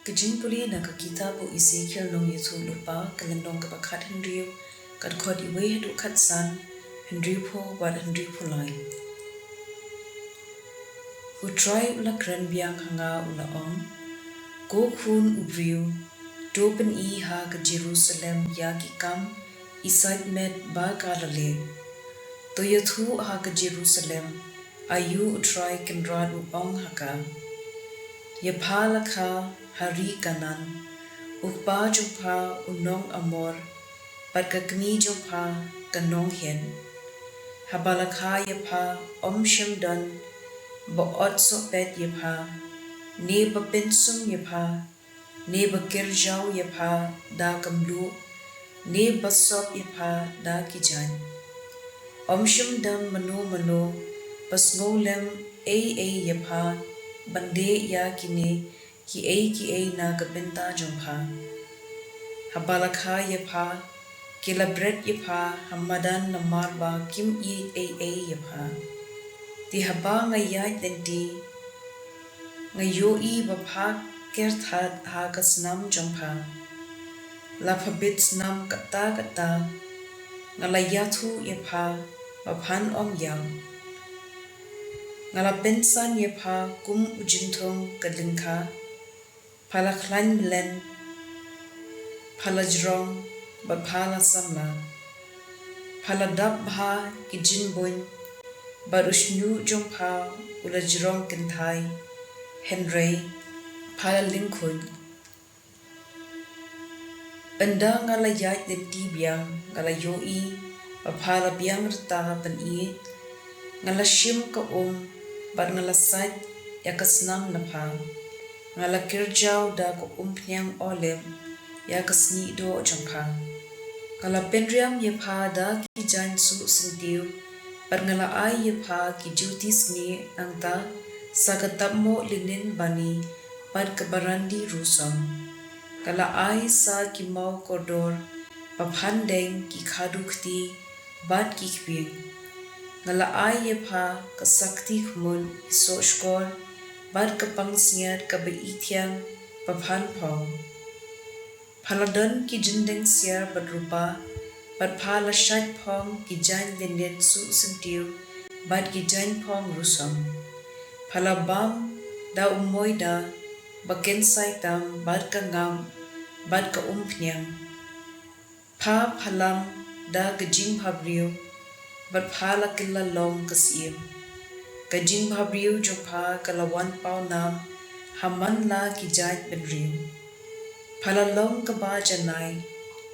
Kajing puli na kakita po Ezekiel nong yutu lupa kalandong kapakat Henryu kat kod iwe hadu kat san Henryu po wad Henryu po lai. Utrai ula kren biang hanga ula ong go kun ubriu dopen I ha ke Jerusalem ya kikam isait med ba kalale to yutu ha ke Jerusalem ayu utrai kenrad ong haka Yapala ka hari kanan, ukpa jumpa unong amor, pat kakmi jumpa kanong hen. Habala ka yapa shimdan, baot sopet yapa, ne ba pinsum yapa, ne ba kirjaw yapa da kamlu, ne ba sop yapa da kijan. Shimdan mano pas ngolem ay yapa, bande ya kine ki ay na kabenta jongha habalakha yapa kilabret yapa hamadan na marba kim ay yapa ti haba ngaya tenti ngayo I bapha kerthat ha kasnam jongha laphabit nam kata ngalayathu yapa baphan yang ngala pensan yapa kum ujintong kadengka palaklan melen palajrong bapala samla paladap bha kijinbun barushnu jongpa ulajrong kenthai henry palalingkun anda ngala yat denti biang ngala yoi bapala biang rta pan I ngala shim ka bar ngalasat yakasnam napa ngala kirjaw da ko pnyang olem yakasni do jongpa ngala penriam yapa da ki jan su sintiu bar ngala ay yapa ki jutis ni angta sagatamo linin bani pad kabarandi rusam kala ay sa ki mau kodor paphandeng ki khadukti bad ki khbing ngala ay yapa kasakti khmun iso skor bad kapang sniat kabeitiang paphan phong phaladan ki jindeng siar badrupa bad phala shat phong ki jan linden su sintiu bad ki jan phong rusam phala bam da umoida baken saitam bad ka ngam bad ka pnyang phalam da gajing bhabriu but phala killa long kasiem kajing bhabriu jopha kalawan pau nam haman la ki jait benriu phala long ka ba janai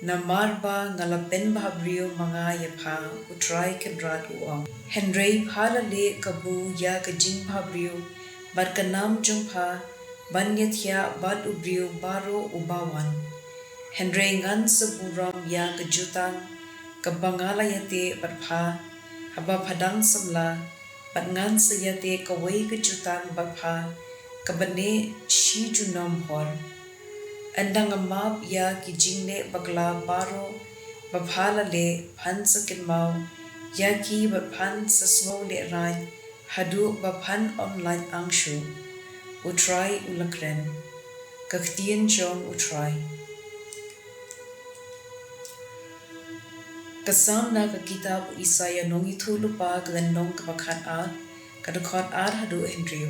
na marba ngala pen bhabriu manga yapha utrai kendrat uang henry phala le kabu ya kajing bhabriu but kanam jopha banyathya bad ubriu baro ubawan henry ngan saburam ya kajutang kabangala yate barpha haba phadang samla patngan sayate kawai kajutang barpha kabane shi junam hor andang map ya ki jingne bagla baro baphala le phan sakin mau ya ki baphan sasmo le rai hadu baphan online angshu utrai ulakren kaktien jong utrai kasam na ka kitab Isaya nong ithulu pa kalandong kapakhat a kadakot ar hadu Henryu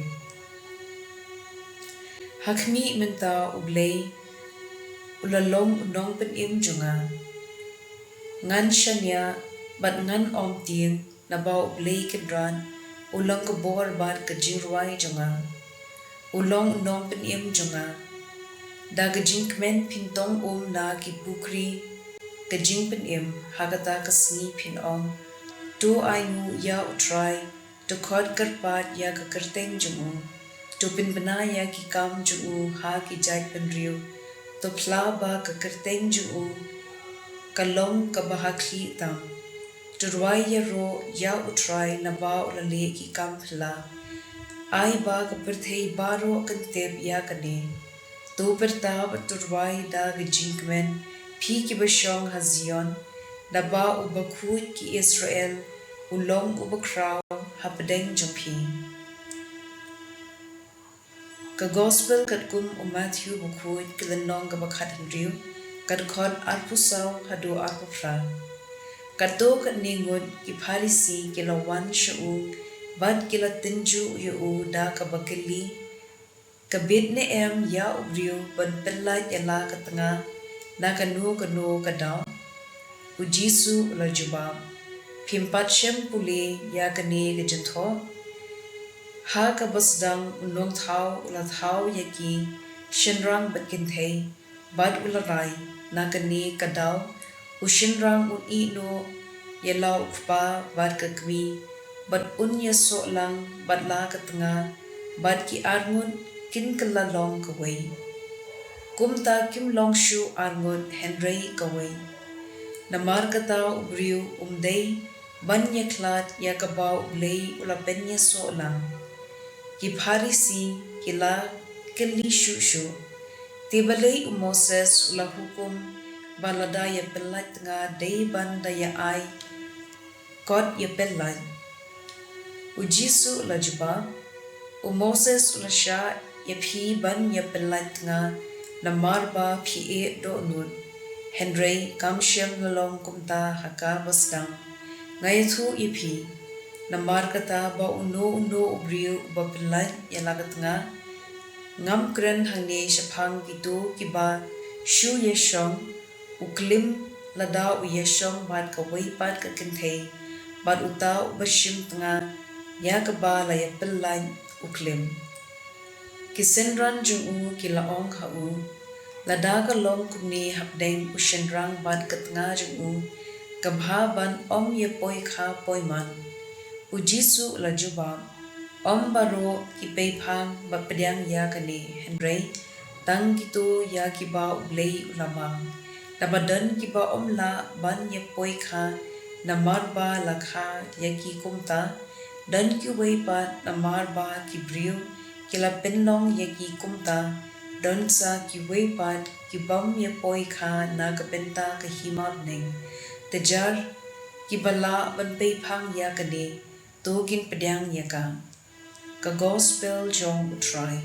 hakmi menta ublay ulalong unong pen junga ngan shanya bat ngan om ting nabaw ublay kidran ulang ka bor bat ka jingruay junga ulong unong pen junga da ka jingkmen pintong na ki bukri kajing pen hagata kasni pin to ainu ya utrai to khod karpat ya ka karteng jumu to pin bana ya ki kam jumu ha ki jait penriu to phla ba ka karteng jumu kalong ka bahakli tam to rwai ya ro ya utrai na ba ulale ki kam phla ai ba ka perthei baro kantep ya kane to pertab to rwai da gijingmen Pi ki basyong hazion, daba ubakut ki Israel, ulong ubakraw hapadeng jompi. Ka gospel kat kum Matthew bukuit kilenong ka bakat Henry kat kon arpusaw hadu arpufra. Kato kat ningon ki Pharisi kilawan syau bad kila tinju yu da ka bakili kabit ne ya ubriu ban pelaj yala ka tengah na kanu ka daw ujisu ula jubab pimpat shem puli ya kani ka jentho ha ka basdang unong thau ula thau yaki shinrang batkin thei bad ula rai na kani ka daw ushinrang un no yala ukpa bad ka kwi bad un ya so lang bad la ka tengah bad ki arngun kin kala long kawai kumta kim long shu arngun Henry kawai namar kata ubriu umdei ban ya klat ya kabau ublei ula penya so lang ki Pharisi kila kili shu tibalei Moses ula hukum balada ya pelat tengah dei ban daya ai kot ya pelat ujisu ula jubab Moses ula sya ya phi ban ya pelat tengah namar ba phi do nun Henry kamshem lalong kumta haka basdang ngai thu ipi namar kata ba uno ubriu ba pelat ya laga tengah ngam kren hangne shapang gitu kiba shu yeshong uklim lada u yeshong bad ka wei bad ka kinthe bad uta bashim tengah ya ka ba la ya pelat uklim kisenran jung kilaong ha lada ka long kumni hapdeng ushenrang bad ka tengah jung kabha ban om ye poi kha poi man ujisu la jubab om baro ki pephang ba pedyang ya kane Henry tang gitu ya kiba ublei ulamang nabadan kiba om la ban ye poi kha namar ba lakha ya ki kumta dan ki wei pa namar ba ki briu kila penlong ya ki kumta dan sa ki wei pa ki bam ye poi kha na ka penta ka himab ning tejar ki bala ban pephang ya kane togin pedyang ya ka gospel jong utrai